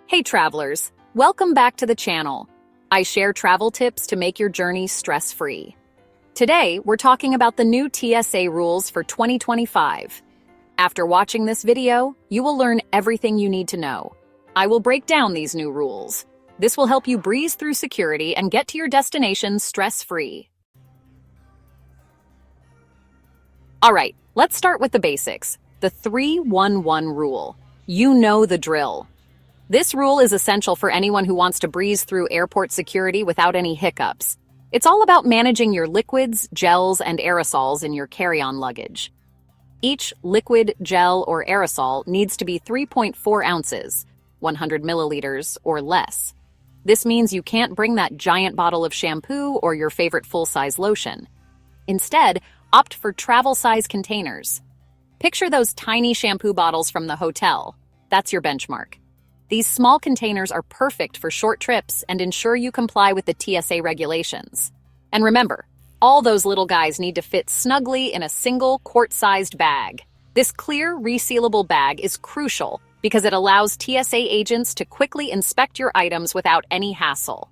Hey travelers, welcome back to the channel. I share travel tips to make your journey stress-free. Today, we're talking about the new TSA rules for 2025. After watching this video, you will learn everything you need to know. I will break down these new rules. This will help you breeze through security and get to your destination stress-free. All right, let's start with the basics. The 3-1-1 rule. You know the drill. This rule is essential for anyone who wants to breeze through airport security without any hiccups. It's all about managing your liquids, gels, and aerosols in your carry-on luggage. Each liquid, gel, or aerosol needs to be 3.4 ounces, 100 milliliters, or less. This means you can't bring that giant bottle of shampoo or your favorite full-size lotion. Instead, opt for travel-size containers. Picture those tiny shampoo bottles from the hotel. That's your benchmark. These small containers are perfect for short trips and ensure you comply with the TSA regulations. And remember, all those little guys need to fit snugly in a single quart-sized bag. This clear, resealable bag is crucial because it allows TSA agents to quickly inspect your items without any hassle.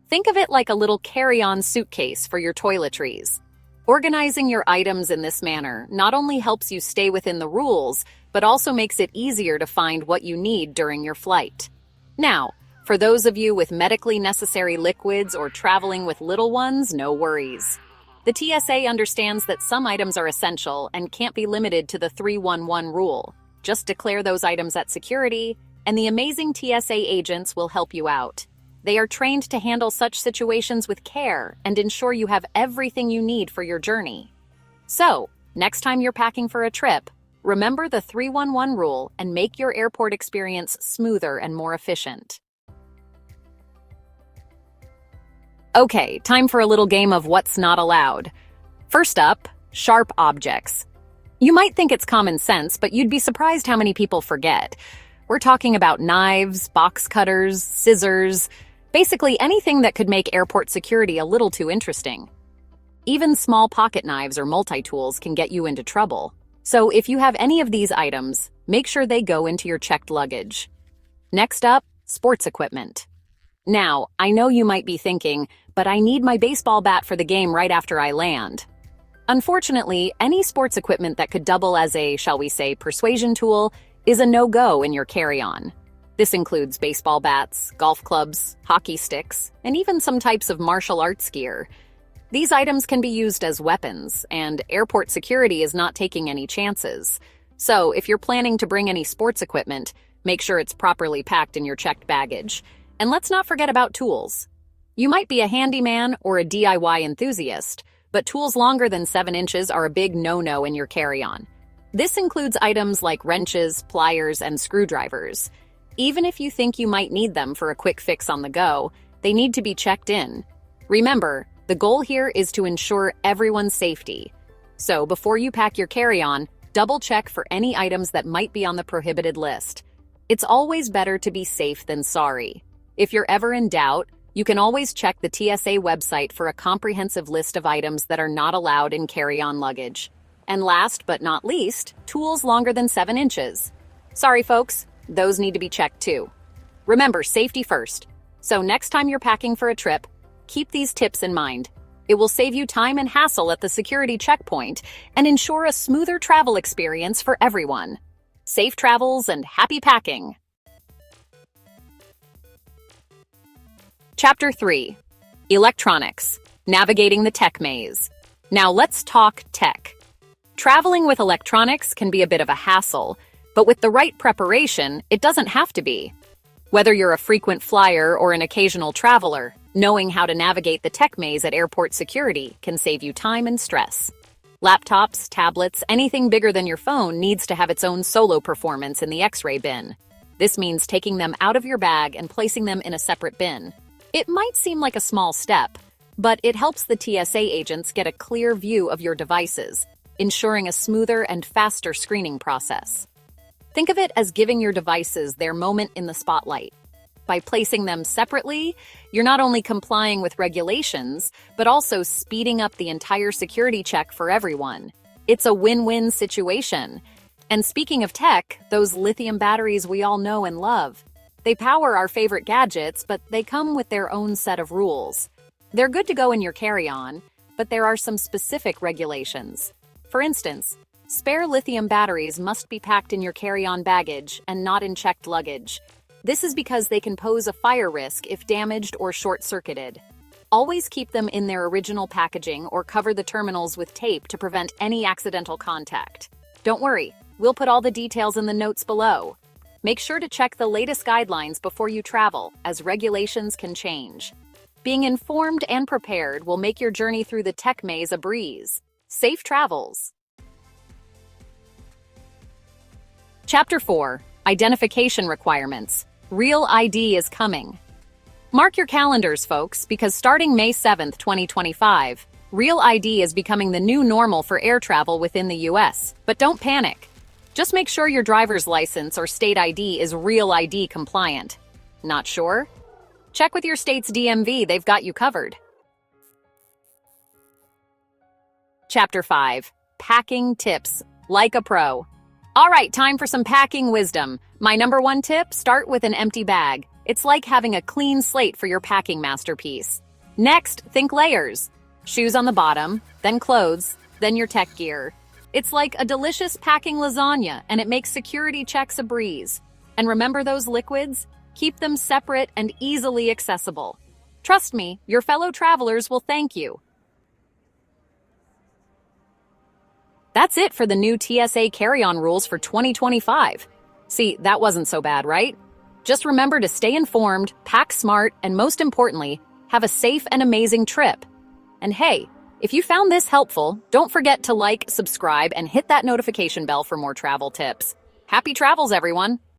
Think of it like a little carry-on suitcase for your toiletries. Organizing your items in this manner not only helps you stay within the rules, but also makes it easier to find what you need during your flight. Now, for those of you with medically necessary liquids or traveling with little ones, no worries. The TSA understands that some items are essential and can't be limited to the 3-1-1 rule. Just declare those items at security, and the amazing TSA agents will help you out. They are trained to handle such situations with care and ensure you have everything you need for your journey. So, next time you're packing for a trip, remember the 3-1-1 rule and make your airport experience smoother and more efficient. Okay, time for a little game of what's not allowed. First up, sharp objects. You might think it's common sense, but you'd be surprised how many people forget. We're talking about knives, box cutters, scissors, basically anything that could make airport security a little too interesting. Even small pocket knives or multi-tools can get you into trouble. So if you have any of these items, make sure they go into your checked luggage. Next up, sports equipment. Now, I know you might be thinking, but I need my baseball bat for the game right after I land. Unfortunately, any sports equipment that could double as a, shall we say, persuasion tool is a no-go in your carry-on. This includes baseball bats, golf clubs, hockey sticks, and even some types of martial arts gear. These items can be used as weapons, and airport security is not taking any chances. So, if you're planning to bring any sports equipment, make sure it's properly packed in your checked baggage. And let's not forget about tools. You might be a handyman or a DIY enthusiast, but tools longer than 7 inches are a big no-no in your carry-on. This includes items like wrenches, pliers, and screwdrivers. Even if you think you might need them for a quick fix on the go, they need to be checked in. Remember, the goal here is to ensure everyone's safety. So before you pack your carry-on, double-check for any items that might be on the prohibited list. It's always better to be safe than sorry. If you're ever in doubt, you can always check the TSA website for a comprehensive list of items that are not allowed in carry-on luggage. And last but not least, tools longer than 7 inches. Sorry folks, those need to be checked too. Remember, safety first. So next time you're packing for a trip, keep these tips in mind. It will save you time and hassle at the security checkpoint and ensure a smoother travel experience for everyone. Safe travels and happy packing! Chapter 3. Electronics. Navigating the tech maze. Now let's talk tech. Traveling with electronics can be a bit of a hassle, but with the right preparation, it doesn't have to be. Whether you're a frequent flyer or an occasional traveler, knowing how to navigate the tech maze at airport security can save you time and stress. Laptops, tablets, anything bigger than your phone needs to have its own solo performance in the X-ray bin. This means taking them out of your bag and placing them in a separate bin. It might seem like a small step, but it helps the TSA agents get a clear view of your devices, ensuring a smoother and faster screening process. Think of it as giving your devices their moment in the spotlight. By placing them separately, you're not only complying with regulations, but also speeding up the entire security check for everyone. It's a win-win situation. And speaking of tech, those lithium batteries we all know and love, They power our favorite gadgets, but they come with their own set of rules. They're good to go in your carry-on, but there are some specific regulations. For instance, spare lithium batteries must be packed in your carry-on baggage and not in checked luggage. This is because they can pose a fire risk if damaged or short-circuited. Always keep them in their original packaging or cover the terminals with tape to prevent any accidental contact. Don't worry, we'll put all the details in the notes below. Make sure to check the latest guidelines before you travel, as regulations can change. Being informed and prepared will make your journey through the tech maze a breeze. Safe travels! Chapter 4. Identification Requirements. Real ID is coming. Mark your calendars, folks, because starting May 7th, 2025, Real ID is becoming the new normal for air travel within the US. But don't panic. Just make sure your driver's license or state ID is Real ID compliant. Not sure? Check with your state's DMV, they've got you covered. Chapter 5. Packing Tips Like a Pro. All right, time for some packing wisdom. My number one tip, start with an empty bag. It's like having a clean slate for your packing masterpiece. Next, think layers. Shoes on the bottom, then clothes, then your tech gear. It's like a delicious packing lasagna, and it makes security checks a breeze. And remember those liquids? Keep them separate and easily accessible. Trust me, your fellow travelers will thank you. That's it for the new TSA carry-on rules for 2025. See, that wasn't so bad, right? Just remember to stay informed, pack smart, and most importantly, have a safe and amazing trip. And hey, if you found this helpful, don't forget to like, subscribe, and hit that notification bell for more travel tips. Happy travels, everyone!